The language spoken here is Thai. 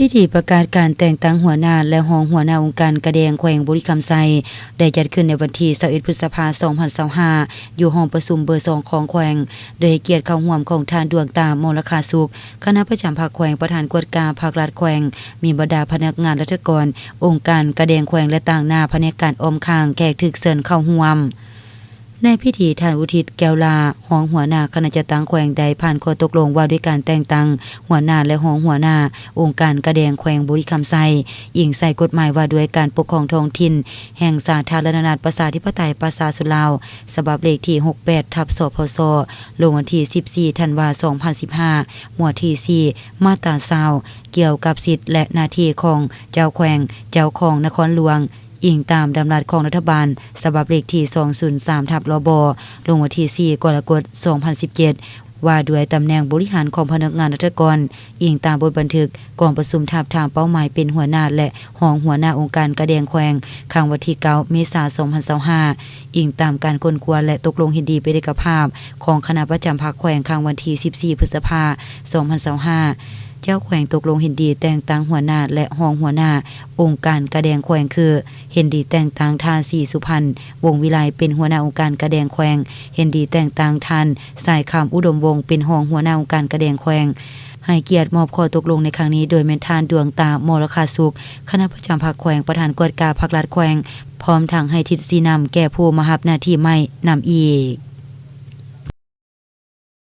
พิธีประกาศการแต่งตั้งหัวหน้าและรองหัวหน้าองค์การกระแดงแขวงบุรีรัมย์ไซได้จัดขึ้นในวันที่21พฤษภาคม2025อยู่ห้องประชุมเบอร์2ของแขวงโดยให้เกียรติเข้าร่วมของท่านดวงตามลค่าสุขคณะประจำภาคแขวงประธานกวดกาภาครัฐแขวงมีบรรดาพนักงานราชการองค์การกระแดงแขวงและต่างหน้าแผนกการออมข้างแขกถึกเชิญเข้าร่วมในพิธีท่านอุทิศแก้วลารองหัวหน้าคณะจัดตั้งแขวงได้ผ่านข้อตกลงว่าด้วยการแต่งตั้งหัวหน้าและรองหัวหน้าองค์การกระแดงแขวงบุรีรัมย์ไซอิงใส่กฎหมายว่าด้วยการปกครองท้องถิ่นแห่งสาธารณรัฐประชาธิปไตยประชาชนลาวฉบับเลขที่68/สพสลงวันที่14ธันวาคม2015หมวดที่4มาตรา20เกี่ยวกับสิทธิและหน้าที่ของเจ้าแขวงเจ้าของนครหลวงอิงตามดำรัสของรัฐบาลฉบับเลขที่203/ลบลงวันที่4กรกฎาคม2017ว่าด้วยตำแหน่งบริหารของพนักงานราชการอิงตามบทบันทึกกองประชุมทาบทามเป้าหมายเป็นหัวหน้าและรองหัวหน้าองค์การกระแดงแขวงครั้งวันที่9เมษายน2025อิงตามการกลกวนและตกลงเห็นดีเป็นเอกภาพของคณะประจำภาคแขวงครั้งวันที่14พฤษภาคม2025เจ้าแขวงตกลงเห็นดีแต่งตั้งหัวหน้าและรองหัวหน้าองค์การกระแดงแขวงคือเห็นดีแต่งตั้งทานศรีสุพรรณวงศ์วิไลเป็นหัวหน้าองค์การกระแดงแขวงเห็นดีแต่งตั้งทานสายคำอุดมวงศ์เป็นรองหัวหน้าองค์การกระแดงแขวงให้เกียรติมอบข้อตกลงในครั้งนี้โดยแม่นทานดวงตามลค่าสุขคณะประจำภาคแขวงประธานกวดกาภาครัฐแขวงพร้อมทั้งให้ทิศสีนำแก่ผู้มารับหน้าที่ใหม่นำอีก